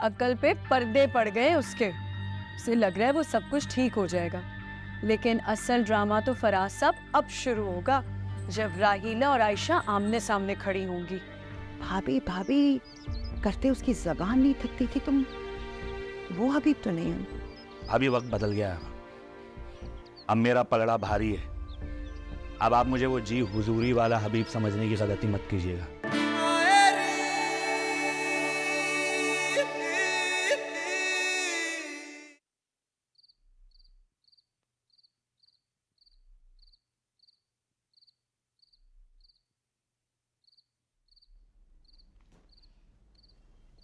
अक्ल पे पर्दे पड़ गए उसके। उसे लग रहा है वो सब कुछ ठीक हो जाएगा, लेकिन असल ड्रामा तो फराज साहब अब शुरू होगा, जब राहीला और आयशा आमने सामने खड़ी होंगी। भाभी भाभी करते उसकी जबान नहीं थकती थी तुम, वो हबीब तो नहीं हो। अभी वक्त बदल गया है, अब मेरा पगड़ा भारी है। अब आप मुझे वो जी हुजूरी वाला हबीब समझने की गलती मत कीजिएगा।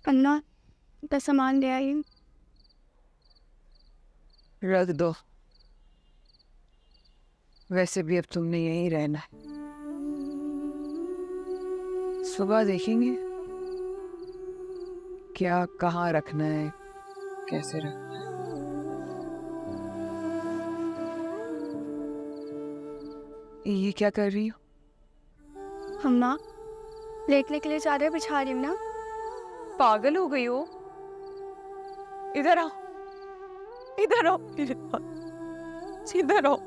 अन्ना, तो सामान ले आई। रख दो, वैसे भी अब तुमने यहीं रहना है, सुबह देखेंगे क्या कहाँ रखना है, कैसे रखना है। ये क्या कर रही हो? हम ना लेटने के लिए चादर बिछा रही हूँ ना। पागल हो गई हो? इधर आओ, इधर आओ, इधर आओ।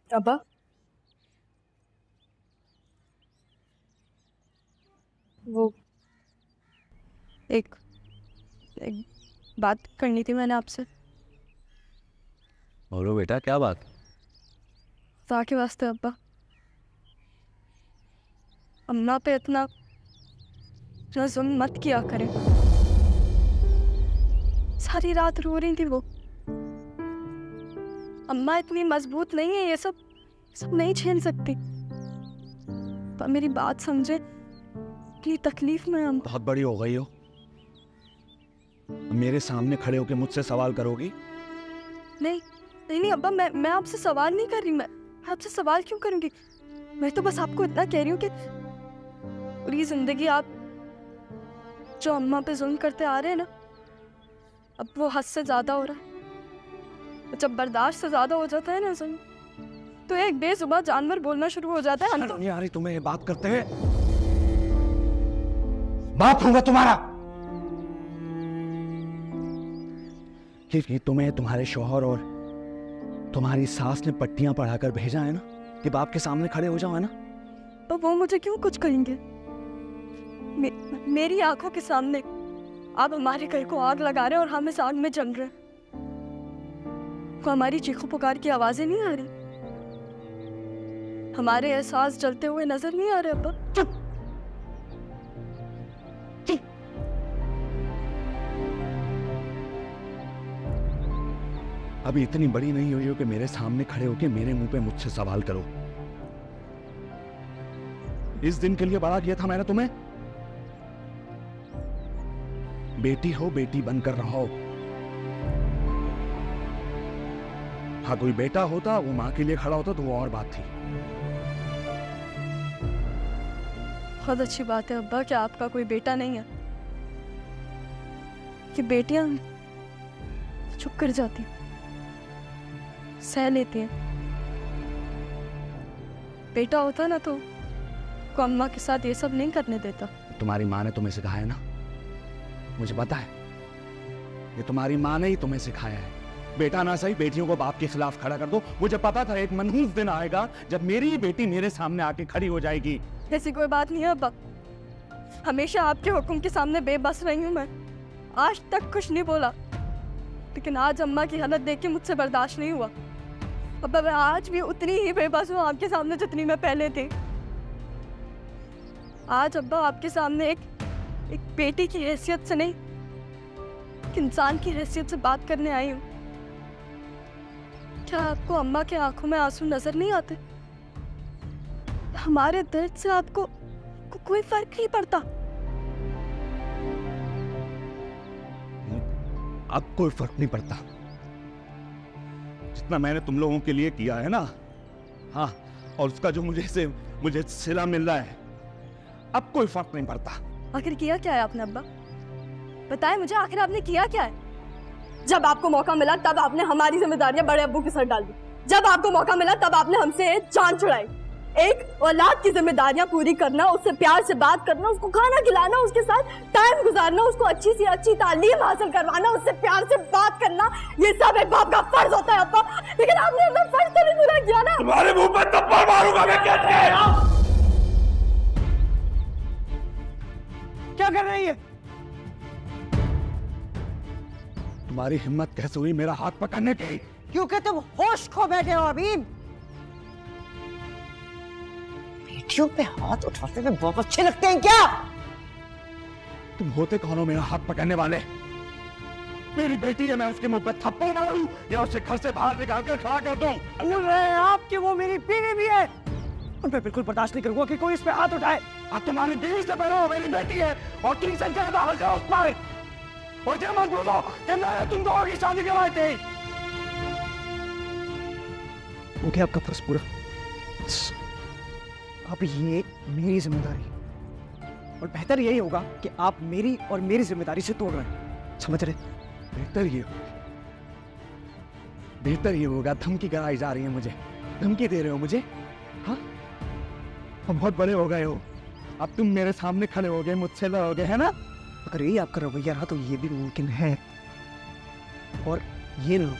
अब्बा, वो एक बात करनी थी मैंने आपसे। बोलो बेटा, क्या बात? खुदा के वास्ते अब्बा, अम्मा पे इतना जुल्म मत किया करें। सारी रात रो रही थी वो। अम्मा इतनी मजबूत नहीं है, ये सब नहीं झेल सकती। पर मेरी बात समझे, इतनी तकलीफ में हम। बहुत बड़ी हो गई हो, मेरे सामने खड़े होकर मुझसे सवाल करोगी? नहीं नहीं नहीं अब्बा, मैं आपसे सवाल नहीं कर रही। मैं आपसे सवाल क्यों करूंगी? मैं तो बस आपको इतना कह रही हूँ कि पूरी जिंदगी आप जो अम्मा पे जुल्म करते आ रहे हैं ना, अब वो हद से ज्यादा हो रहा है। जब बर्दाश्त से ज्यादा हो जाता है ना जुल्म, तो एक बेजुबान जानवर बोलना शुरू हो जाता है। नहीं आ रही तुम्हें ये बात करते हुए? बाप होगा तुम्हारा कि तुम्हें तुम्हारे शौहर और तुम्हारी सास ने पट्टियां पढ़ाकर भेजा है ना कि बाप के सामने खड़े हो जाओ, है ना? तो वो मुझे क्यों कुछ कहेंगे? मेरी आंखों के सामने आप हमारे घर को आग लगा रहे हैं और हम इस आग में जल रहे हैं। को हमारी चीखों पुकार की आवाजें नहीं आ रही? हमारे एहसास जलते हुए नजर नहीं आ रहे अब्बा? चुप। अभी इतनी बड़ी नहीं हुई हो कि मेरे सामने खड़े होकर मेरे मुंह पे मुझसे सवाल करो। इस दिन के लिए बड़ा किया था मैंने तुम्हें। बेटी हो, बेटी बनकर रहो। हाँ, कोई बेटा होता, वो मां के लिए खड़ा होता तो वो और बात थी। बहुत अच्छी बात है अब्बा कि आपका कोई बेटा नहीं है, कि बेटियां चुप कर जाती हैं, सह लेती हैं। बेटा होता ना तो को अम्मा के साथ ये सब नहीं करने देता। तुम्हारी माँ ने तुम्हें सिखाया ना, मुझे पता है, ये तुम्हारी माँ ने ही तुम्हें सिखाया है। बेटा ना सही, बेटियों को बाप के खिलाफ खड़ा कर दो। मुझे पता था एक मनहूस दिन आएगा जब मेरी ही बेटी मेरे सामने आके खड़ी हो जाएगी। ऐसी कोई बात नहीं है अब्बा, हमेशा आपके हुक्म के सामने बेबस रही हूँ मैं, आज तक कुछ नहीं बोला, लेकिन आज अम्मा की हालत देख के मुझसे बर्दाश्त नहीं हुआ। अब्बा मैं आज भी उतनी ही बेबस हूँ आपके सामने जितनी मैं पहले थी। आज अब्बा आपके सामने एक बेटी की हैसियत से नहीं, एक इंसान की हैसियत से बात करने आई हूँ। क्या आपको अम्मा के आंखों में आंसू नजर नहीं आते? हमारे दर्द से आपको कोई फर्क नहीं पड़ता? अब कोई फर्क नहीं पड़ता। जितना मैंने तुम लोगों के लिए किया है ना, हाँ, और उसका जो मुझे सिला मिल रहा है, अब कोई फर्क नहीं पड़ता। आखिर किया क्या है आपने अब्बा? बताएं मुझे, आखिर आपने किया क्या है? जब आपको मौका मिला तब आपने हमारी जिम्मेदारियां बड़े अब्बू के सर डाल दी। जब आपको मौका मिला तब आपने हमसे जान छुड़ाई। एक औलाद की जिम्मेदारियां पूरी करना, उससे प्यार से बात करना, उसको खाना खिलाना, उसके साथ टाइम गुजारना, उसको अच्छी से अच्छी तालीम हासिल करवाना, उससे प्यार से बात करना, ये सब एक बाप का फर्ज होता है अब्बा। लेकिन आपने अपना फर्ज तो नहीं पूरा किया ना। तुम्हारे मुंह पर थप्पड़ मारूंगा मैं। क्या कर रही है? तुम्हारी हिम्मत कैसे हुई मेरा हाथ पकड़ने की? क्योंकि तुम होश खो बैठे हो हबीब। बेटियों पे हाथ उठाते हुए बहुत अच्छे लगते हैं क्या? तुम होते कौन हो मेरा हाथ पकड़ने वाले? मेरी बेटी है, मैं उसके मुंह पे थप्पड़ मारूं या उसे घर से बाहर निकाल कर खड़ा कर दूं? बोल रहे हैं आप कि वो मेरी बीवी भी है, और मैं बिल्कुल बर्दाश्त नहीं करूंगा कि कोई इस पे हाथ उठाए। अब तुम्हारी बीवी से पहले वो मेरी बेटी है और तुमसे ज्यादा हो जाओ उस पर। और जब मत बोलो कि मैं तुम दोनों की शादी करवाई थी। हो गया आपका फर्ज पूरा। अब ये मेरी जिम्मेदारी, और बेहतर यही होगा कि आप मेरी और मेरी जिम्मेदारी से तोड़ रहे हैं, समझ रहे? बेहतर ये होगा। धमकी कराई जा रही है मुझे, धमकी दे रहे हो मुझे? हाँ, अब बहुत बड़े हो गए हो, अब तुम मेरे सामने खड़े हो गए, मुझसे लड़ोगे, है ना? अगर यही आपका रवैया रहा तो ये भी मुमकिन है। और ये ना,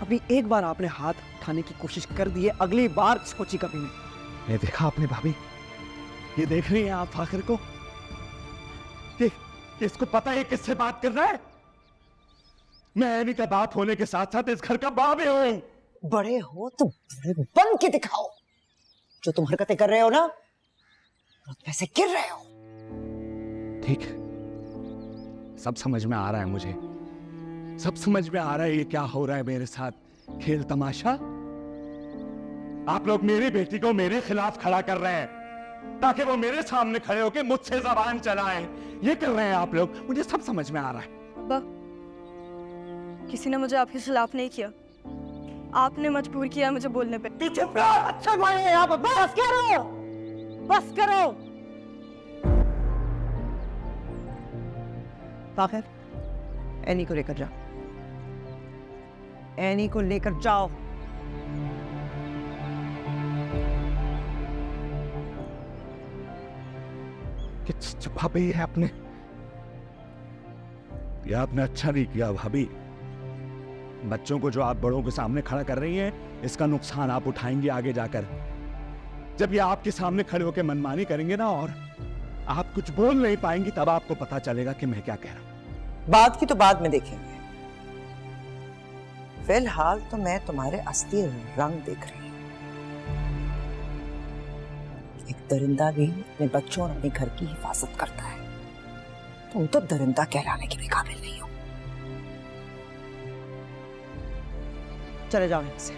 अभी एक बार आपने हाथ उठाने की कोशिश कर दी है, अगली बार सोची कभी नहीं। ये देखा आपने भाभी, ये देख रही हैं आप फाखिर को कि इसको पता है किससे बात कर रहा है? मैं एनी का बाप होने के साथ साथ इस घर का बाप भी हूं। बड़े हो तो बड़े बन के दिखाओ। जो तुम हरकतें कर रहे हो ना, वैसे गिर रहे हो। ठीक, सब समझ में आ रहा है मुझे, सब समझ में आ रहा है ये क्या हो रहा है मेरे साथ, खेल तमाशा। आप लोग मेरी बेटी को मेरे खिलाफ खड़ा कर रहे हैं ताकि वो मेरे सामने खड़े होकर मुझसे जबान चलाएं। ये कर रहे हैं आप लोग, मुझे सब समझ में आ रहा है। अब्बा, किसी ने मुझे आपके खिलाफ नहीं किया, आपने मजबूर किया मुझे बोलने पे। पीछे अच्छा भाई, आप बस करो, बस करो। फाखिर, एनी को लेकर जाओ, एनी को लेकर जाओ। छुपा भी है आपने, ये आपने अच्छा नहीं किया भाभी। बच्चों को जो आप बड़ों के सामने खड़ा कर रही हैं, इसका नुकसान आप उठाएंगे आगे जाकर। जब ये आपके सामने खड़े होकर मनमानी करेंगे ना और आप कुछ बोल नहीं पाएंगी, तब आपको पता चलेगा कि मैं क्या कह रहा हूं। बात की तो बाद में देखेंगे, फिलहाल तो मैं तुम्हारे असली रंग देख रही हूं। एक दरिंदा भी अपने बच्चों और अपने घर की हिफाजत करता है, तुम तो दरिंदा कहलाने के भी काबिल नहीं हो। चले जाओ यहाँ से,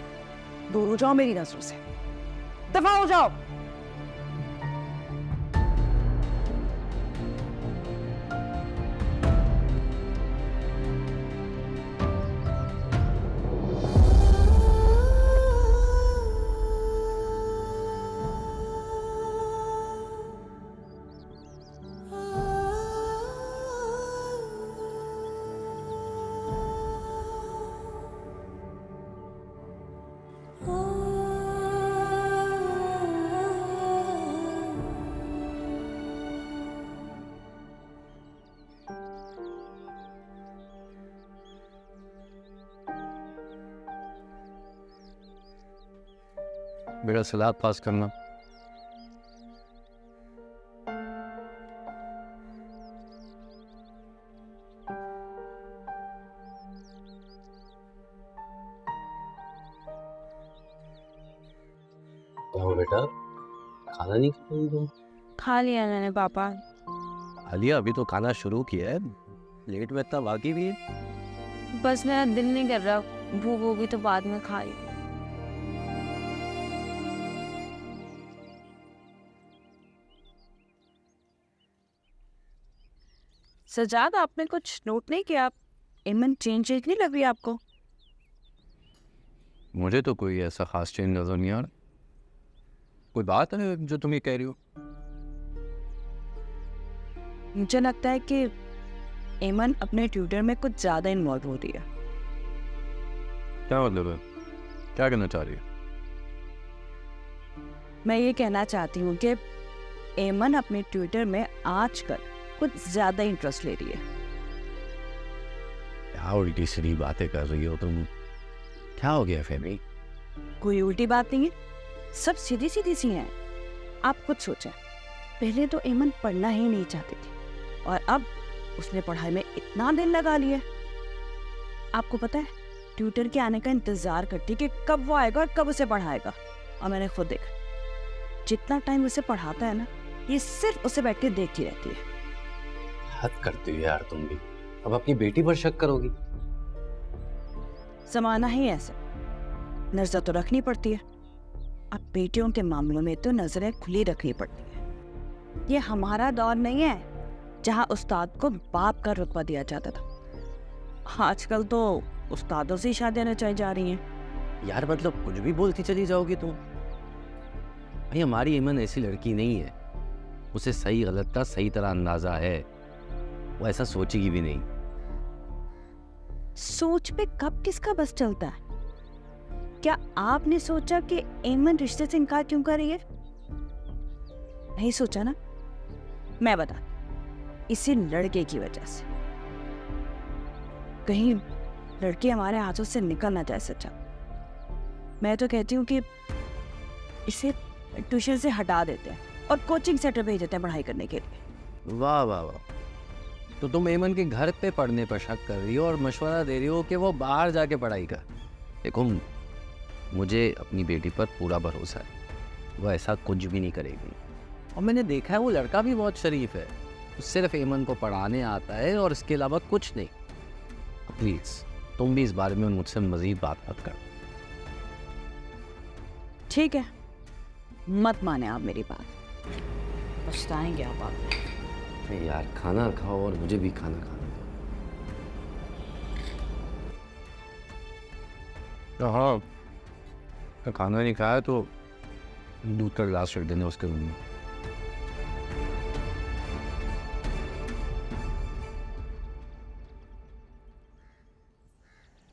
दूर हो जाओ मेरी नजरों से, दफा हो जाओ। मेरा सलाद पास करना। क्या हो बेटा, खाना नहीं खाओगी तुम? खा लिया मैंने पापा। आलिया अभी तो खाना शुरू किया है, लेट में इतना बाकी भी है। बस मेरा दिल नहीं कर रहा, भूख होगी तो बाद में खा रही। सजाद, आपने कुछ नोट नहीं किया? एमन चेंज नहीं लग रही आपको? मुझे तो कोई ऐसा खास चेंज नजर नहीं आ रहा। कोई बात है जो तुम ये कह रही हो? मुझे लगता है कि एमन अपने ट्यूटर में कुछ ज्यादा इन्वॉल्व हो रही है। क्या मतलब है? क्या कहना चाह रही है? मैं ये कहना चाहती हूँ कि एमन अपने ट्यूटर में आजकल कुछ ज्यादा इंटरेस्ट ले रही है। क्या उल्टी सीधी बातें कर रही हो तुम? क्या हो गया फेमी? कोई उल्टी बात नहीं है, सब सीधी सीधी सी हैं। आप खुद सोचें, पहले तो एमन पढ़ना ही नहीं चाहती थी और अब उसने पढ़ाई में इतना दिल लगा लिया। आपको पता है, ट्यूटर के आने का इंतजार करती कि कब वो आएगा और कब उसे पढ़ाएगा। और मैंने खुद देखा, जितना टाइम उसे पढ़ाता है ना, ये सिर्फ उसे बैठ के देखती रहती है। हद करती हो यार तुम भी। अब अपनी बेटी पर शक करोगी? जमाना ही ऐसा, नजर तो रखनी पड़ती है। अब बेटियों के मामलों में तो नजरें खुली रखनी पड़ती है। ये हमारा दौर नहीं है जहाँ उस्ताद को बाप का रुतबा दिया जाता था। आजकल तो उस्तादों से ही शादियां रचाई जा रही हैं। यार मतलब कुछ भी बोलती चली जाओगी तुम। भाई हमारी एमन ऐसी लड़की नहीं है, उसे सही गलत का सही तरह अंदाजा है, वो ऐसा सोचेगी भी नहीं। सोच पे कब किसका बस चलता है? क्या आपने सोचा कि एमन रिश्ते से इनकार क्यों कर रही है? नहीं सोचा ना? मैं बता, इसी लड़के की वजह से। कहीं लड़की हमारे हाथों से निकल ना जाए। सच्चा, मैं तो कहती हूँ कि इसे ट्यूशन से हटा देते हैं और कोचिंग सेंटर भेज देते हैं पढ़ाई करने के लिए। वाह वाह वाह, तो तुम एमन के घर पे पढ़ने पर शक कर रही हो और मशवरा दे रही हो कि वो बाहर जाके पढ़ाई कर। देखो, मुझे अपनी बेटी पर पूरा भरोसा है, वो ऐसा कुछ भी नहीं करेगी। और मैंने देखा है वो लड़का भी बहुत शरीफ है, वो सिर्फ एमन को पढ़ाने आता है और इसके अलावा कुछ नहीं। प्लीज तुम भी इस बारे में मुझसे मजीद बात मत कर। ठीक है, मत माने आप मेरी बात, पछताएंगे आप बाद में। यार खाना खाओ और मुझे भी खाना खाना दो। हाँ, खाना नहीं खाया तो दूध का गिलास रख देना उसके रूम में।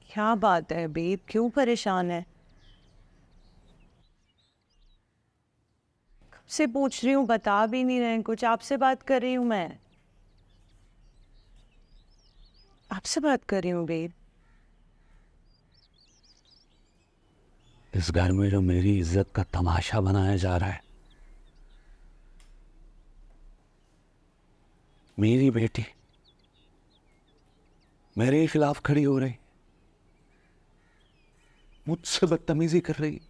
क्या बात है बेब, क्यों परेशान है? कब से पूछ रही हूँ, बता भी नहीं रहे कुछ। आपसे बात कर रही हूँ, मैं आपसे बात कर रही हूँ बेब। इस घर में जो मेरी इज्जत का तमाशा बनाया जा रहा है, मेरी बेटी मेरे खिलाफ खड़ी हो रही, मुझसे बदतमीजी कर रही।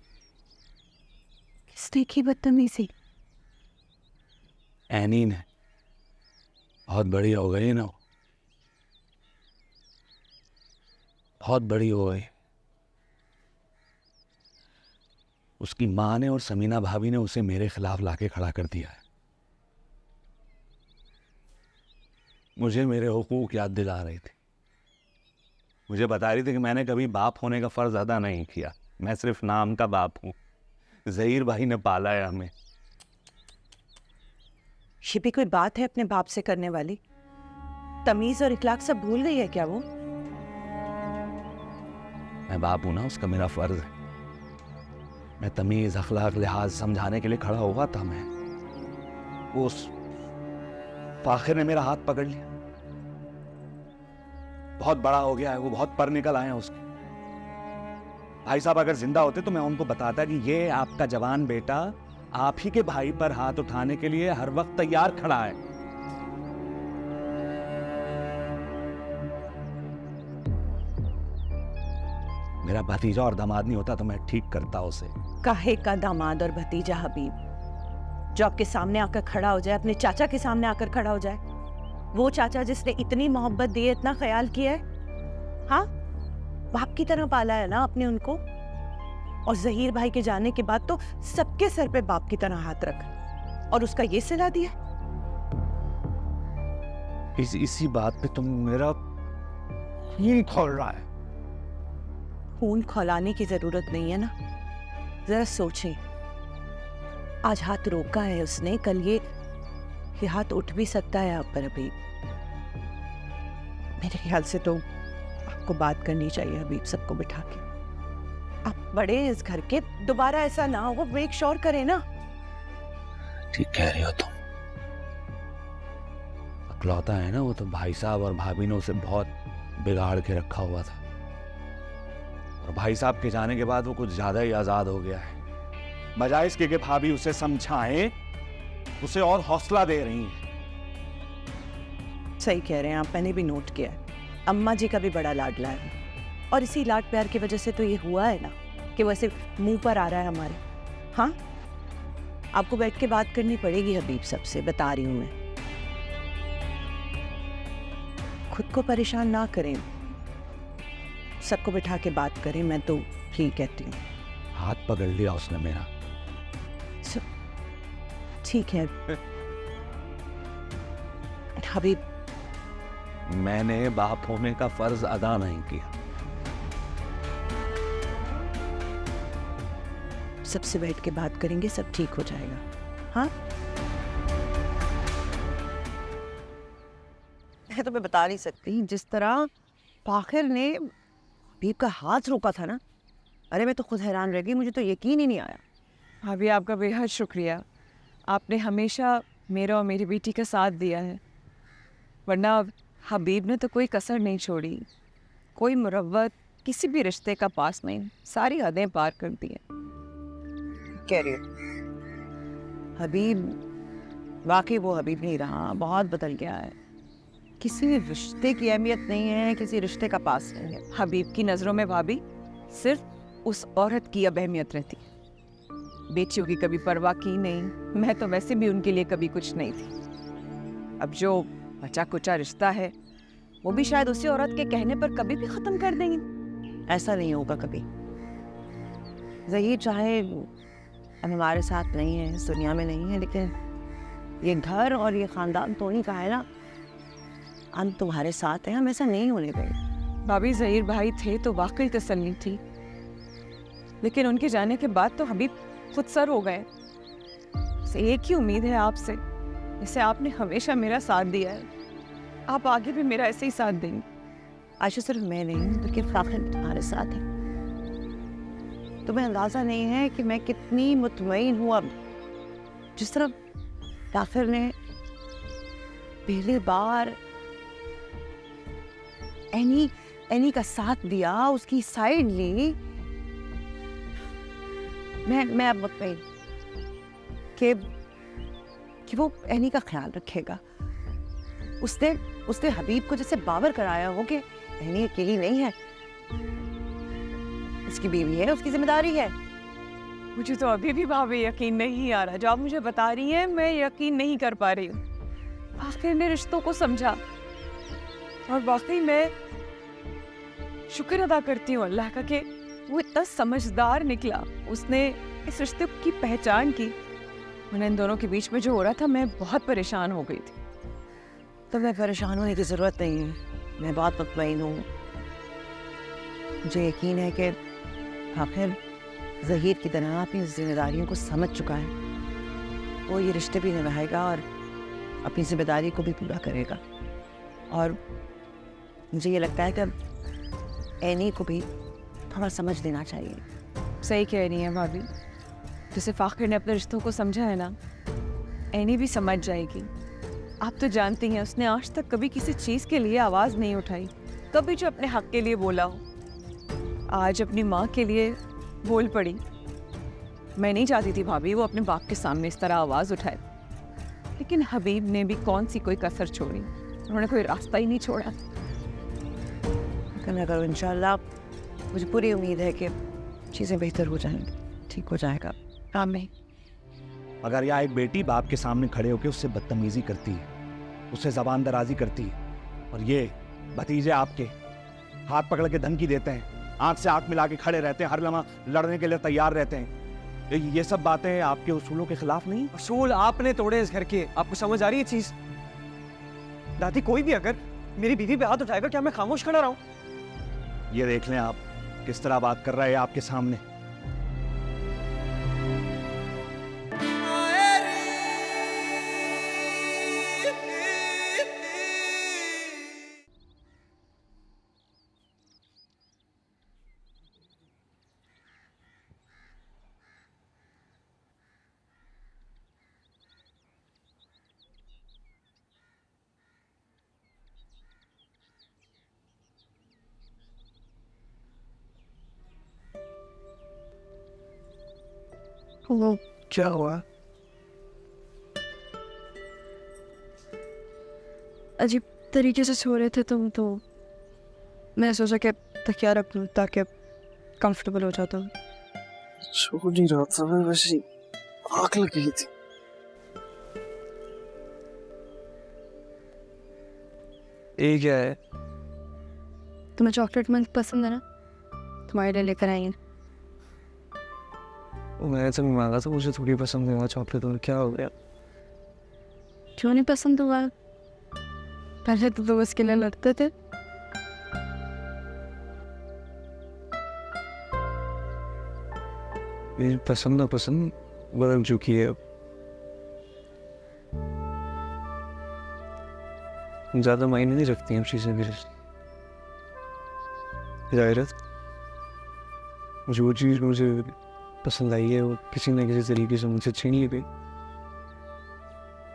किसने की बदतमीजी? एनी ने। बहुत बड़ी हो गई ना, बहुत बड़ी हो गई। उसकी माँ ने और समीना भाभी ने उसे मेरे खिलाफ लाके खड़ा कर दिया है। मुझे मेरे हुकूक याद दिला रही थी, मुझे बता रही थी कि मैंने कभी बाप होने का फर्ज अदा नहीं किया, मैं सिर्फ नाम का बाप हूं। ज़हीर भाई ने पाला है हमें। ये भी कोई बात है अपने बाप से करने वाली? तमीज और इखलाक सब भूल गई है क्या वो? मैं बाप हूं ना, उसका मेरा फर्ज है। मैं तमीज अखलाक लिहाज समझाने के लिए खड़ा हुआ था। मैं वो उस फाखिर ने मेरा हाथ पकड़ लिया। बहुत बड़ा हो गया है वो, बहुत पर निकल आए हैं उसके। भाई साहब अगर जिंदा होते तो मैं उनको बताता कि ये आपका जवान बेटा आप ही के भाई पर हाथ उठाने के लिए हर वक्त तैयार खड़ा है। मेरा भतीजा और दामाद नहीं होता तो मैं ठीक करता उसे। काहे का दामाद और भतीजा हबीब, जो आपके सामने आकर खड़ा हो जाए, अपने चाचा के सामने आकर खड़ा हो जाए। वो चाचा जिसने इतनी मोहब्बत दी है, इतना ख्याल किया है, हाँ, बाप की तरह पाला है ना आपने उनको। और जहीर भाई के जाने के बाद तो सबके सर पे बाप की तरह हाथ रखा और उसका ये सिला दिया। इसी बात पे तुम मेरा खून खोल रहा है। खून खौलाने की जरूरत नहीं है ना, जरा सोचें। आज हाथ रोका है उसने, कल ये हाथ उठ भी सकता है आप पर। अभी मेरे ख्याल से तो आपको बात करनी चाहिए हबीब, सबको बिठा के। आप बड़े इस घर के, दोबारा ऐसा ना हो, मेक श्योर करें ना। ठीक कह रही हो तुम। अकलौता है ना वो, तो भाई साहब और भाभी ने उसे बहुत बिगाड़ के रखा हुआ था, और भाई साहब के जाने के बाद वो कुछ ज्यादा ही आजाद हो गया है। बजाय इसके कि भाभी उसे समझाएं, उसे और हौसला दे रही हैं। सही कह रहे हैं आप, मैंने भी नोट किया है। अम्मा जी का भी बड़ा लाडला है, और इसी लाड प्यार की वजह से तो ये हुआ है ना कि वैसे मुंह पर आ रहा है हमारे। हाँ, आपको बैठ के बात करनी पड़ेगी हबीब, सबसे बता रही हूं मैं। खुद को परेशान ना करें, सबको बिठा के बात करें, मैं तो ठीक कहती हूँ। हाथ पकड़ लिया उसने मेरा। ठीक है हबीब, मैंने बाप होने का फर्ज अदा नहीं किया। सबसे बैठ के बात करेंगे, सब ठीक हो जाएगा। हाँ, मैं तुम्हें बता नहीं सकती, जिस तरह फाखिर ने हबीब का हाथ रोका था ना, अरे मैं तो खुद हैरान रह गई, मुझे तो यकीन ही नहीं आया। भाभी आपका बेहद शुक्रिया, आपने हमेशा मेरा और मेरी बेटी का साथ दिया है, वरना हबीब ने तो कोई कसर नहीं छोड़ी, कोई मुरव्वत किसी भी रिश्ते का पास नहीं, सारी हदें पार कर दी है। कह रही हो हबीब वाकई वो हबीब नहीं रहा, बहुत बदल गया है। किसी रिश्ते की अहमियत नहीं है, किसी रिश्ते का पास नहीं है। हबीब की नज़रों में भाभी सिर्फ उस औरत की अब अहमियत रहती है, बेटियों की कभी परवाह की नहीं। मैं तो वैसे भी उनके लिए कभी कुछ नहीं थी। अब जो बचा कुचा रिश्ता है वो भी शायद उसी औरत के कहने पर कभी भी ख़त्म कर देंगे। ऐसा नहीं होगा कभी। ज़हीर चाहे अब हमारे साथ नहीं है, इस दुनिया में नहीं है, लेकिन ये घर और ये ख़ानदान तो नहीं कहा है ना, हम तुम्हारे साथ हैं, हम ऐसा नहीं होने देंगे। भाभी ज़हीर भाई थे तो वाकई तसल्ली थी, लेकिन उनके जाने के बाद तो हबीब खुद सर हो गए। एक ही उम्मीद है आपसे, जैसे आपने हमेशा मेरा साथ दिया है, आप आगे भी मेरा ऐसे ही साथ देंगे। आयशा, सिर्फ मैं नहीं बल्कि फाखिर तुम्हारे साथ है। तुम्हें अंदाज़ा नहीं है कि मैं कितनी मुतमईन हूँ अब। जिस तरह फाखिर ने पहली बार एनी का साथ दिया, उसकी साइड ली, मैं अब मुतमईन कि वो एनी का ख्याल रखेगा। उसने हबीब को जैसे बावर कराया हो कि एनी अकेली नहीं है, उसकी बीवी है, उसकी जिम्मेदारी है। मुझे तो अभी भी भाभी यकीन नहीं आ रहा, जो आप मुझे बता रही हैं मैं यकीन नहीं कर पा रही हूँ। आखिर ने रिश्तों को समझा, और वाकई मैं शुक्र अदा करती हूँ अल्लाह का कि वो इतना समझदार निकला, उसने इस रिश्ते की पहचान की। वरना इन दोनों के बीच में जो हो रहा था, मैं बहुत परेशान हो गई थी। तो मैं परेशान होने की ज़रूरत नहीं है, मैं बहुत मुतमईन हूँ। मुझे यकीन है कि आखिर ज़हीर की तरह अपनी जिम्मेदारियों को समझ चुका है। वो ये रिश्ते भी निभाएगा और अपनी जिम्मेदारी को भी पूरा करेगा। और मुझे ये लगता है कि एनी को भी थोड़ा समझ लेना चाहिए। सही कह रही हैं भाभी, जैसे फाखिर ने अपने रिश्तों को समझा है ना, एनी भी समझ जाएगी। आप तो जानती हैं उसने आज तक कभी किसी चीज़ के लिए आवाज़ नहीं उठाई, कभी जो अपने हक के लिए बोला हो। आज अपनी माँ के लिए बोल पड़ी। मैं नहीं चाहती थी भाभी वो अपने बाप के सामने इस तरह आवाज उठाए, लेकिन हबीब ने भी कौन सी कोई कसर छोड़ी, उन्होंने कोई रास्ता ही नहीं छोड़ा। लेकिन अगर इंशाल्लाह मुझे पूरी उम्मीद है कि चीज़ें बेहतर हो जाएंगी, ठीक हो जाएगा। आमीन। अगर यहाँ एक बेटी बाप के सामने खड़े होकर उससे बदतमीजी करती है, उससे जबान दराजी करती है, और ये भतीजे आपके हाथ पकड़ के धमकी देते हैं, आंख से आंख मिला के खड़े रहते हैं, हर लम्हा लड़ने के लिए तैयार रहते हैं, ये सब बातें आपके उसूलों के खिलाफ नहीं? असूल आपने तोड़े इस घर के, आपको समझ आ रही है चीज? दादी, कोई भी अगर मेरी बीवी पे हाथ उठाएगा, क्या मैं खामोश खड़ा रहूं? ये देख लें आप किस तरह बात कर रहा है आपके सामने। वो क्या हुआ? अजीब तरीके से सो रहे थे तुम, तो मैं सोचा कि तकिया रख लूं ताकि कंफर्टेबल हो जाता हूँ। सो नहीं रहा था मैं, वैसे आग लग गई थी। ये क्या है? तुम्हें चॉकलेट मिल्क पसंद है ना, तुम्हारे लिए लेकर आई हैं। मैंने तो मांगा था, मुझे थोड़ी पसंद है चॉकलेट, और क्या हो गया? क्यों नहीं पसंद हुआ? पहले तो तुम इसके लिए लड़ते थे। मेरी पसंद ना पसंद बदल चुकी है अब। ज्यादा मायने नहीं रखती हैं चीजें मेरे से। जाहिरत, जो चीज मुझे पसंद आई है वो किसी न किसी तरीके से मुझसे छीन ली गई।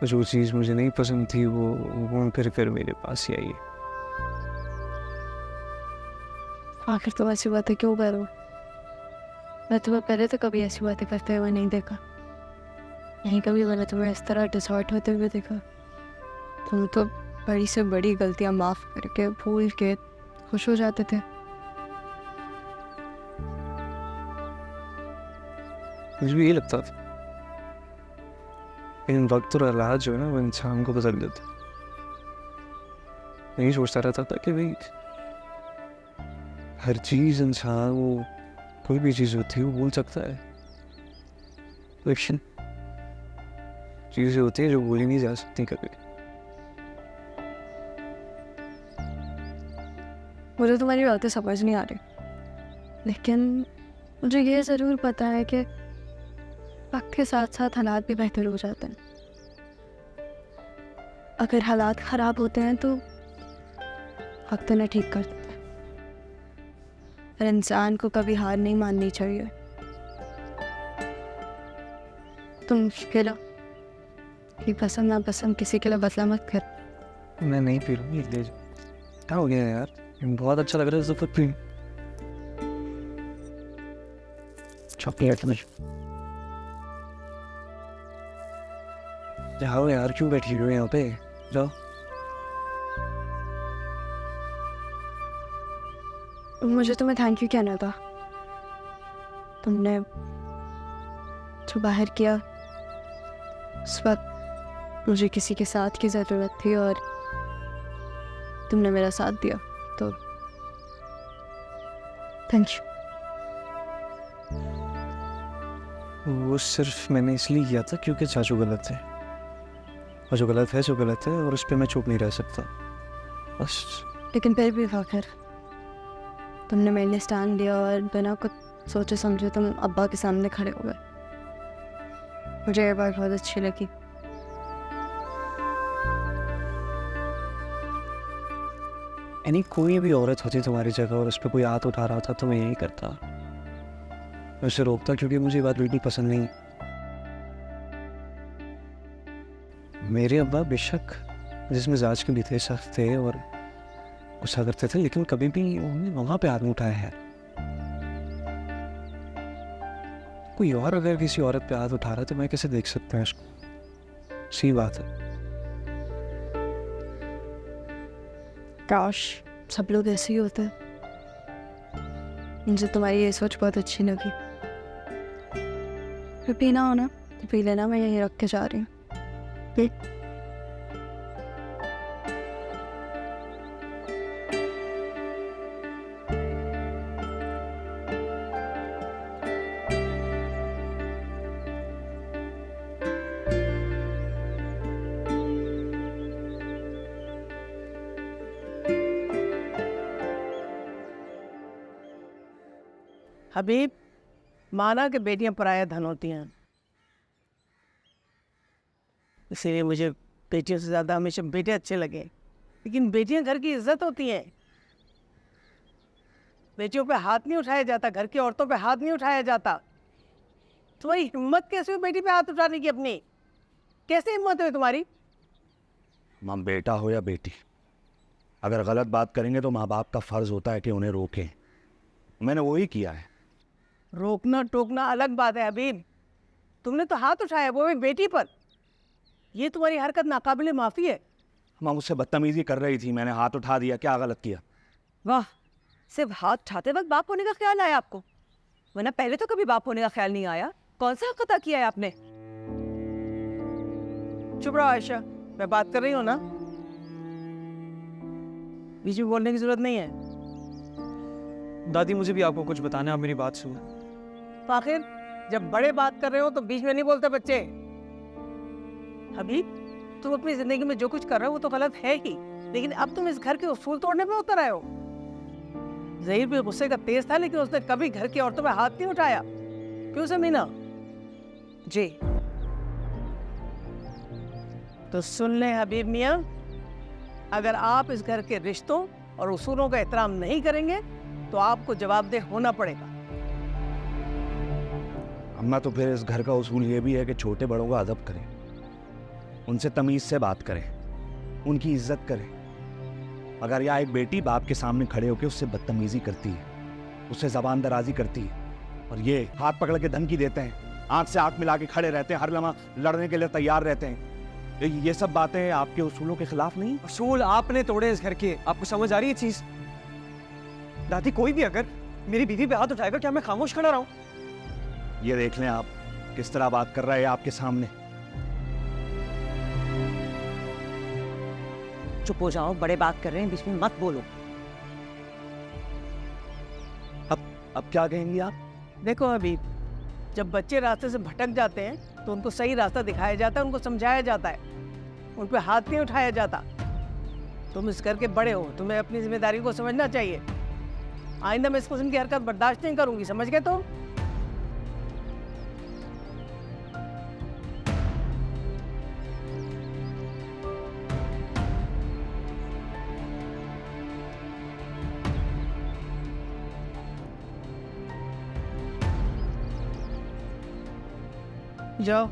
जो चीज़ मुझे नहीं पसंद थी वो घूम फिर मेरे पास ही आई है। आखिर तुम ऐसी बातें क्यों करो? मैं तुम्हें पहले तो कभी ऐसी बातें करते हुए नहीं देखा, नहीं कभी मैंने तुम्हें इस तरह डिसऑर्ट होते हुए देखा। तुम तो बड़ी से बड़ी गलतियां माफ करके भूल के खुश हो जाते थे। मुझे भी ये लगता था, लेकिन वक्त और हालात जो है ना वो इंसान को बदल देते। नहीं सोचता रहता था कि भाई हर चीज इंसान वो कोई भी चीज होती है वो भूल सकता है, लेकिन चीजें होती है जो भूली नहीं जा सकती कभी। मुझे तुम्हारी बातें समझ नहीं आ रही, लेकिन मुझे ये ज़रूर पता है कि वक्त के साथ साथ हालात भी बेहतर हो जाते हैं। अगर हालात ख़राब होते हैं तो वक्त उन्हें ठीक कर देता है। पर इंसान को कभी हार नहीं माननी चाहिए। तुम पी लो, कि पसंद ना पसंद किसी के लिए बदला मत कर। मैं नहीं पी लूँगी, ले जाओ। क्या हो गया यार, बहुत अच्छा लग रहा है तो फिर चॉकलेट में जाओ यार, क्यों बैठी हो यहाँ पे? जाओ। मुझे तुम्हें थैंक यू कहना था। तुमने जो बाहर किया उस वक्त मुझे किसी के साथ की ज़रूरत थी और तुमने मेरा साथ दिया, तो थैंक यू। वो सिर्फ मैंने इसलिए किया था क्योंकि चाचू गलत थे, और जो गलत है सो गलत है, और उस पर मैं चुप नहीं रह सकता बस। लेकिन फिर भी आखिर तुमने मेरे लिए स्टैंड लिया और बिना कुछ सोचे समझे तुम अब्बा के सामने खड़े हो गए। मुझे ये बात बहुत अच्छी लगी। यानी कोई भी औरत होती तुम्हारी जगह और उस पर कोई हाथ उठा रहा था तो मैं यही करता, मैं उसे रोकता, क्योंकि मुझे ये बात बिल्कुल पसंद नहीं। मेरे अब्बा बेशक जिस मिजाज के भी थे, सख्त थे और गुस्सा करते थे, लेकिन कभी भी उन्होंने वहाँ पे हाथ नहीं उठाया है। कोई और अगर किसी औरत पे हाथ उठा रहा है तो मैं कैसे देख सकता हूँ इसको? सी बात है। काश सब लोग ऐसे ही होते। मुझे तुम्हारी ये सोच बहुत अच्छी लगी। फिर पीना हो ना तो पी लेना, मैं यहीं रख के जा रही हूँ। हबीब, माना कि बेटियां पराया धन होती हैं, इसीलिए मुझे बेटियों से ज़्यादा हमेशा बेटे अच्छे लगे। लेकिन बेटियां घर की इज्जत होती हैं। बेटियों पे हाथ नहीं उठाया जाता, घर की औरतों पे हाथ नहीं उठाया जाता। तुम्हारी हिम्मत कैसे हुई बेटी पे हाथ उठाने की? अपनी कैसे हिम्मत हुई तुम्हारी? माँ, बेटा हो या बेटी, अगर गलत बात करेंगे तो माँ बाप का फर्ज होता है कि उन्हें रोकें। मैंने वही किया है। रोकना टोकना अलग बात है हबीब। तुमने तो हाथ उठाया, वो भी बेटी पर। ये तुम्हारी हरकत नाकाबिले माफ़ी है। माँ मुझसे बदतमीजी कर रही थी, मैंने हाथ उठा दिया, क्या गलत किया? वाह, सिर्फ हाथ उठाते वक्त बाप होने का ख्याल आया आपको, वरना पहले तो कभी बाप होने का ख्याल नहीं आया। कौन सा हक अदा किया है आपने? चुप रहो आयशा, मैं बात कर रही हूँ ना, बीच में बोलने की जरूरत नहीं है। दादी मुझे भी आपको कुछ बताना है, आप मेरी बात सुनो। आखिर जब बड़े बात कर रहे हो तो बीच में नहीं बोलते बच्चे। हबीब, तुम अपनी जिंदगी में जो कुछ कर रहे हो वो तो गलत है ही, लेकिन अब तुम इस घर के उसूल तोड़ने पे उतर आए हो। ज़हीर भी गुस्से का तेज था, लेकिन उसने कभी घर की औरतों पे हाथ नहीं उठाया। क्यों समीना जी? तो सुन ले हबीब मियाँ, अगर आप इस घर के रिश्तों और उसूलों का एहतराम नहीं करेंगे तो आपको जवाबदेह होना पड़ेगा। अम्मा, तो फिर इस घर का उसूल ये भी है कि छोटे बड़ों का अदब करें, उनसे तमीज़ से बात करें, उनकी इज्जत करें। अगर यहाँ एक बेटी बाप के सामने खड़े होकर उससे बदतमीजी करती है, उससे ज़बान दराजी करती है, और ये हाथ पकड़ के धमकी देते हैं, आंख से आंख मिला के खड़े रहते हैं, हर लम्हा लड़ने के लिए तैयार रहते हैं, ये सब बातें आपके उसूलों के खिलाफ नहीं? उसूल आपने तोड़े इस घर के, आपको समझ आ रही है चीज? दादी, कोई भी अगर मेरी बीवी पे हाथ उठाएगा, क्या मैं खामोश खड़ा रहूं? ये देख लें आप किस तरह बात कर रहा है आपके सामने। चुप हो जाओ, बड़े बात कर रहे हैं, बीच में मत बोलो। अब क्या कहेंगी आप? देखो हबीब, जब बच्चे रास्ते से भटक जाते हैं तो उनको सही रास्ता दिखाया जाता है, उनको समझाया जाता है, उन पर हाथ नहीं उठाया जाता। तुम इस घर के बड़े हो, तुम्हें अपनी जिम्मेदारी को समझना चाहिए। आइंदा मैं इस किस्म की हरकत बर्दाश्त नहीं करूंगी, समझ गए तुम? जाओ,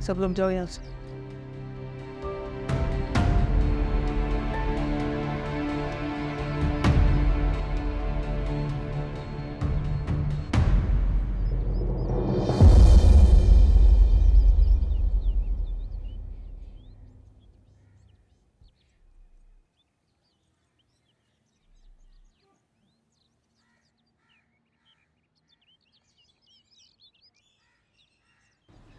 सब लोग जाओ यहाँ से।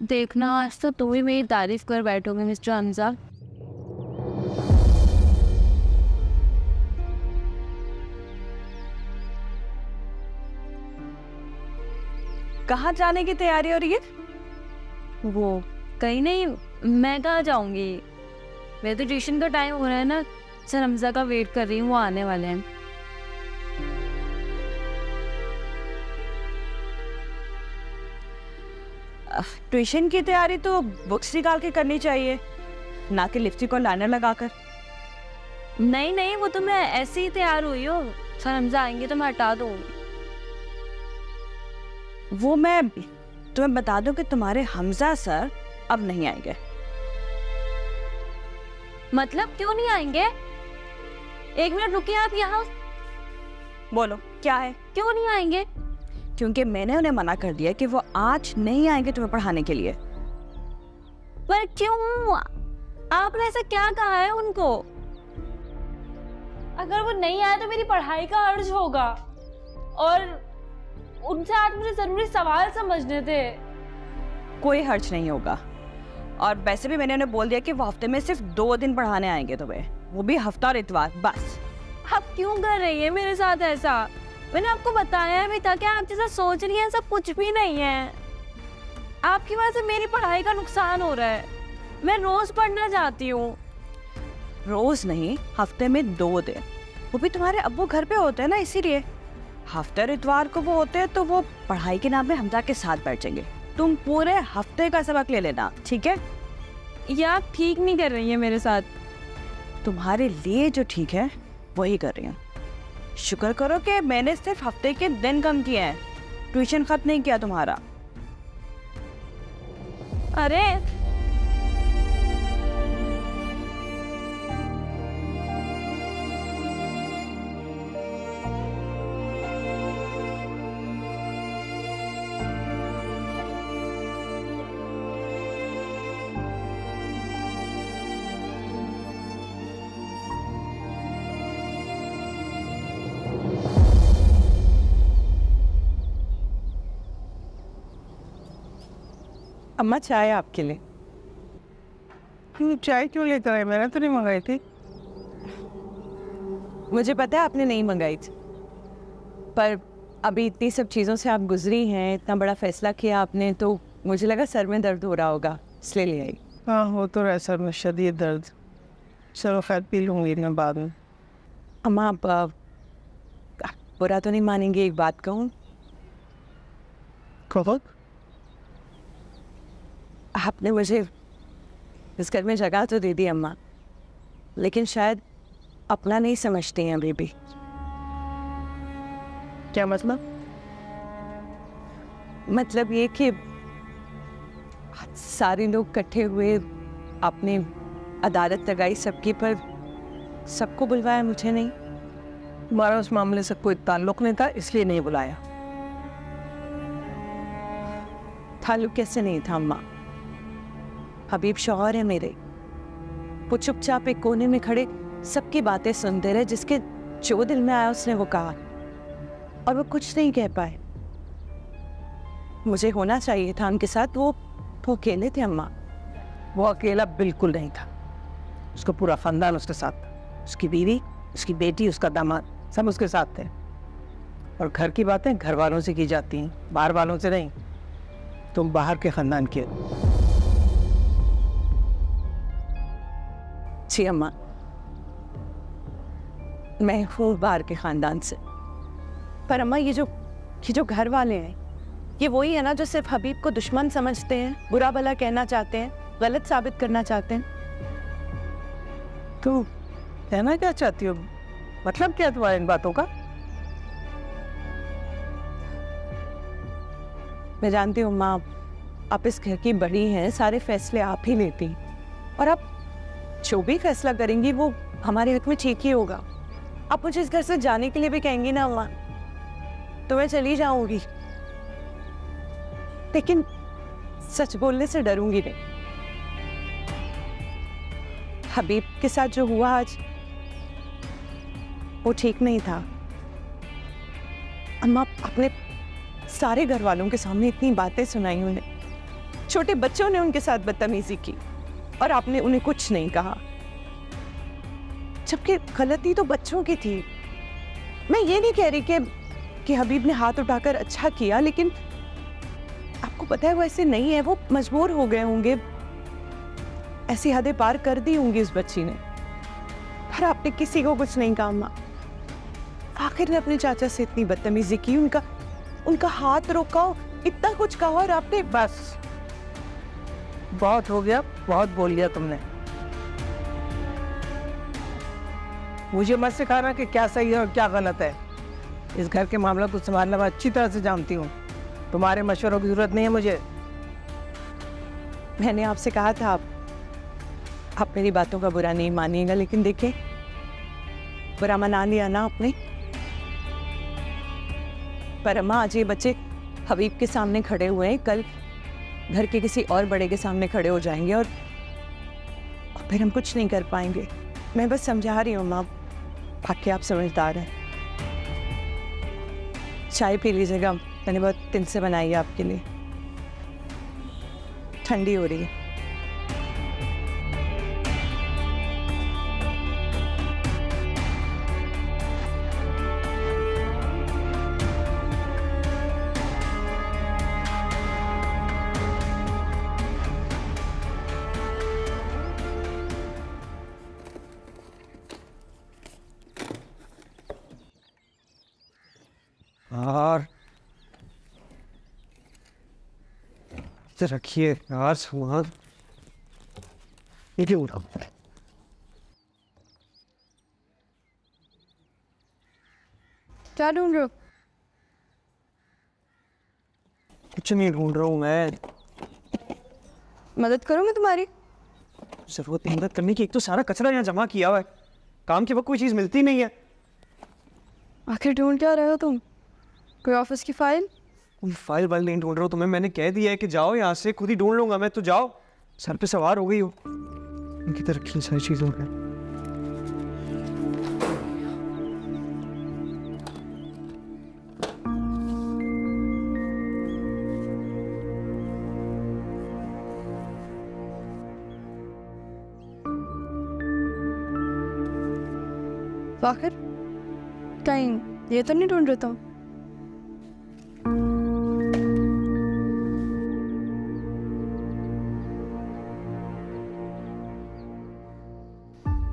देखना, आज तो तुम ही मेरी तारीफ कर बैठोगे मिस्टर हमजा। कहाँ जाने की तैयारी हो रही है? वो कहीं नहीं, मैं कहाँ जाऊंगी, मेरे तो ट्यूशन का टाइम हो रहा है ना, सर हमजा का वेट कर रही हूँ, वो आने वाले हैं। ट्यूशन की तैयारी तो बुक्स निकाल के करनी चाहिए, ना कि लिपस्टिक और लाइनर लगाकर। नहीं नहीं, वो तो मैं ऐसे ही तैयार हुई हूँ, सर हमजा आएंगे तो मैं हटा दूंगी। वो मैं तुम्हें बता दूं कि तुम्हारे हमजा सर अब नहीं आएंगे। मतलब क्यों नहीं आएंगे? एक मिनट रुकिए आप यहाँ। बोलो क्या है? क्यों नहीं आएंगे? क्योंकि मैंने उन्हें मना कर दिया कि वो आज नहीं आएंगे तुम्हें पढ़ाने के लिए। पर क्यों? आपने ऐसा क्या कहा है उनको? अगर वो नहीं आए तो मेरी पढ़ाई का अर्ज होगा, और उनसे आज मुझे जरूरी सवाल समझने थे। कोई हर्ज नहीं होगा, और वैसे भी मैंने उन्हें बोल दिया कि वो हफ्ते में सिर्फ 2 दिन पढ़ाने आएंगे तुम्हें, वो भी हफ्ता और इतवार बस। आप क्यों कर रही है मेरे साथ ऐसा? मैंने आपको बताया भी था कि आप जैसा सोच रही हैं सब कुछ भी नहीं है। आपकी वजह से मेरी पढ़ाई का नुकसान हो रहा है। मैं रोज पढ़ना चाहती हूँ। रोज नहीं, हफ्ते में 2 दिन, वो भी तुम्हारे अब्बू घर पे होते हैं ना, इसीलिए हफ्ते और इतवार को वो होते हैं, तो वो पढ़ाई के नाम पे हमजा के साथ बैठेंगे। तुम पूरे हफ्ते का सबक ले लेना, ठीक है? ये आप ठीक नहीं कर रही है मेरे साथ। तुम्हारे लिए जो ठीक है वही कर रही हूँ। शुक्र करो कि मैंने सिर्फ हफ्ते के दिन कम किए हैं, ट्यूशन खत्म नहीं किया तुम्हारा। अरे अम्मा चाय आपके लिए। क्यों चाय क्यों लेकर आए? मैंने तो नहीं मंगाई थी। मुझे पता है आपने नहीं मंगाई थी, पर अभी इतनी सब चीज़ों से आप गुजरी हैं, इतना बड़ा फैसला किया आपने, तो मुझे लगा सर में दर्द हो रहा होगा, इसलिए ले आई। हाँ, हो तो रहा है सर में शदीद दर्द। चलो खैर, पी लूँगी मैं बाद में। अम्मा आप बुरा तो नहीं मानेंगे एक बात कहूँ? कहो। आपने मुझे इस घर में जगह तो दे दी अम्मा, लेकिन शायद अपना नहीं समझती हैं अभी भी। क्या मतलब? मतलब ये कि सारे लोग इकट्ठे हुए, आपने अदालत लगाई सबकी, पर सबको बुलवाया, मुझे नहीं। तुम्हारा उस मामले से कोई ताल्लुक नहीं था, इसलिए नहीं बुलाया। ताल्लुक कैसे नहीं था अम्मा? हबीब शौहर है मेरे, वो चुपचाप एक कोने में खड़े सबकी बातें सुनते रहे, जिसके जो दिल में आया उसने वो कहा, और वो कुछ नहीं कह पाए। मुझे होना चाहिए था उनके साथ, वो अकेले थे अम्मा। वो अकेला बिल्कुल नहीं था, उसका पूरा खानदान उसके साथ था। उसकी बीवी, उसकी बेटी, उसका दामाद, सब उसके साथ थे। और घर की बातें घर वालों से की जाती हैं, बाहर वालों से नहीं। तुम बाहर के खानदान के। जी अम्मा, मैं हूँ बाहर के खानदान से, पर अम्मा ये जो घर वाले हैं, ये वही है ना जो सिर्फ हबीब को दुश्मन समझते हैं, बुरा भला कहना चाहते हैं, गलत साबित करना चाहते हैं। तो कहना क्या चाहती हो? मतलब क्या तुम्हारी इन बातों का? मैं जानती हूँ माँ, आप इस घर की बड़ी हैं, सारे फैसले आप ही लेती हैं, और आप जो भी फैसला करेंगी वो हमारे हक में ठीक ही होगा। आप मुझे इस घर से जाने के लिए भी कहेंगी ना अम्मा, तो मैं चली जाऊंगी, लेकिन सच बोलने से डरूंगी नहीं। हबीब के साथ जो हुआ आज, वो ठीक नहीं था अम्मा। अपने सारे घर वालों के सामने इतनी बातें सुनाई उन्हें, छोटे बच्चों ने उनके साथ बदतमीजी की, और आपने उन्हें कुछ नहीं कहा, जबकि गलती तो बच्चों की थी। मैं ये नहीं कह रही कि हबीब ने हाथ उठाकर अच्छा किया, लेकिन आपको पता है वो ऐसे नहीं है, वो मजबूर हो गए होंगे, ऐसी हदें पार कर दी होंगी उस बच्ची ने, पर आपने किसी को कुछ नहीं कहा माँ। आखिर ने अपने चाचा से इतनी बदतमीजी की, उनका हाथ रोका, इतना कुछ कहा, और आपने बस बहुत हो गया, बहुत बोल लिया तुमने। मुझे मत सिखाना कि क्या सही है और क्या गलत है। इस घर के मामला को संभालना मैं अच्छी तरह से जानती हूँ, तुम्हारे मशवरों की जरूरत नहीं है मुझे। मैंने आपसे कहा था आप मेरी बातों का बुरा नहीं मानिएगा, लेकिन देखिए बुरा मना लिया ना आपने। पर अम्मा, आज ये बच्चे हबीब के सामने खड़े हुए हैं, कल घर के किसी और बड़े के सामने खड़े हो जाएंगे और फिर हम कुछ नहीं कर पाएंगे। मैं बस समझा रही हूँ माँ, बाकी आप समझदार हैं। चाय पी लीजिएगा, मैंने बहुत दिन से बनाई है आपके लिए, ठंडी हो रही है। यार इधर रखिए यार सामान, ये क्यों उठा? क्या ढूंढ रहे हो? कुछ नहीं ढूंढ रहा हूँ मैं। मदद करूँ मैं तुम्हारी? जरूरत नहीं मदद करने की, एक तो सारा कचरा यहाँ जमा किया हुआ है, काम के वक्त कोई चीज मिलती नहीं है। आखिर ढूंढ क्या रहे हो तुम? कोई ऑफिस की फाइल? फाइल वाइल नहीं ढूंढ रहा हूँ तुम्हें, मैंने कह दिया है कि जाओ यहाँ से, खुद ही ढूंढ लूंगा मैं, तो जाओ। सर पे सवार हो गई हो। इनकी तरह रखी सारी चीजों में। आखिर कहीं ये तो नहीं ढूंढ रहे तुम?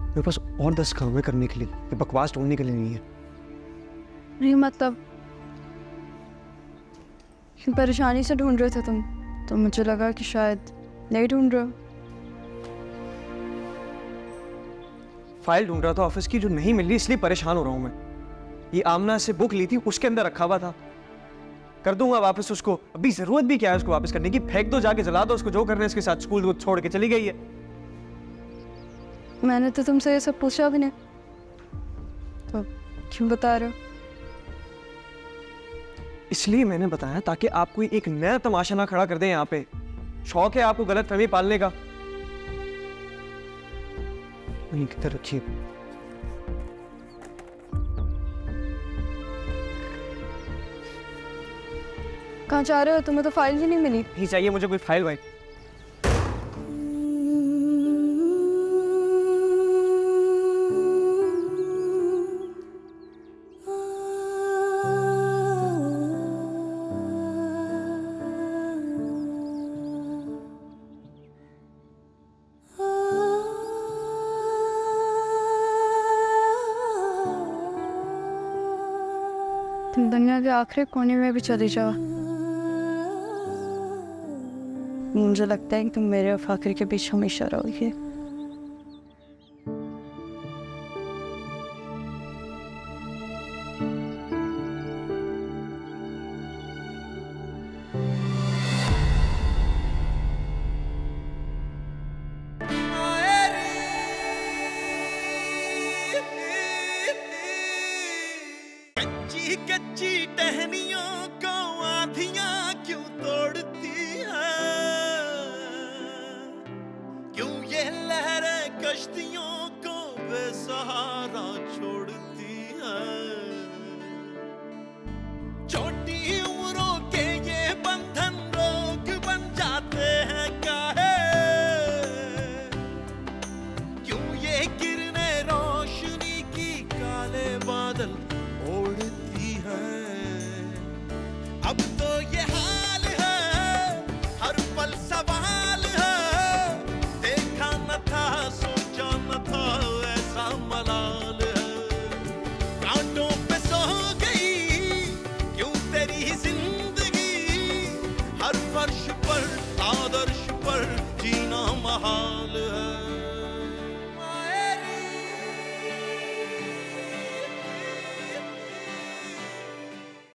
मेरे पास और 10 काम है करने के लिए, ये बकवास ढूंढने के लिए नहीं है। नहीं मतलब परेशानी से ढूंढ रहे थे तुम, तो मुझे लगा कि शायद नहीं ढूंढ रहे हो। फाइल ढूंढ रहा था ऑफिस की, जो नहीं मिल रही, इसलिए परेशान हो रहा हूँ मैं। ये आमना से बुक ली थी, उसके अंदर रखा हुआ था, कर दूंगा वापस उसको। अभी जरूरत भी क्या है उसको वापस करने की? फेंक दो, जाके जला दो उसको, जो करना है इसके साथ। स्कूल छोड़ के चली गई है। मैंने तो तुमसे ये सब पूछा भी नहीं, तो क्यों बता रहे हो? इसलिए मैंने बताया ताकि आप कोई एक नया तमाशा ना खड़ा कर दें यहाँ पे। शौक है आपको गलत फहमी पालने का। किधर रखिए। कहाँ जा रहे हो? तुम्हें तो फाइल ही नहीं मिली। नहीं चाहिए मुझे कोई फाइल भाई। तुम दुनिया के आखिरी कोने में भी चली जाओ, मुझे लगता है कि तुम मेरे और फाकिर के बीच हमेशा रहोगे। कच्ची टहनियों को आंधियां क्यों तोड़ती है, क्यों ये लहरें कश्तियों को बेसहारा छोड़ती है। छोटी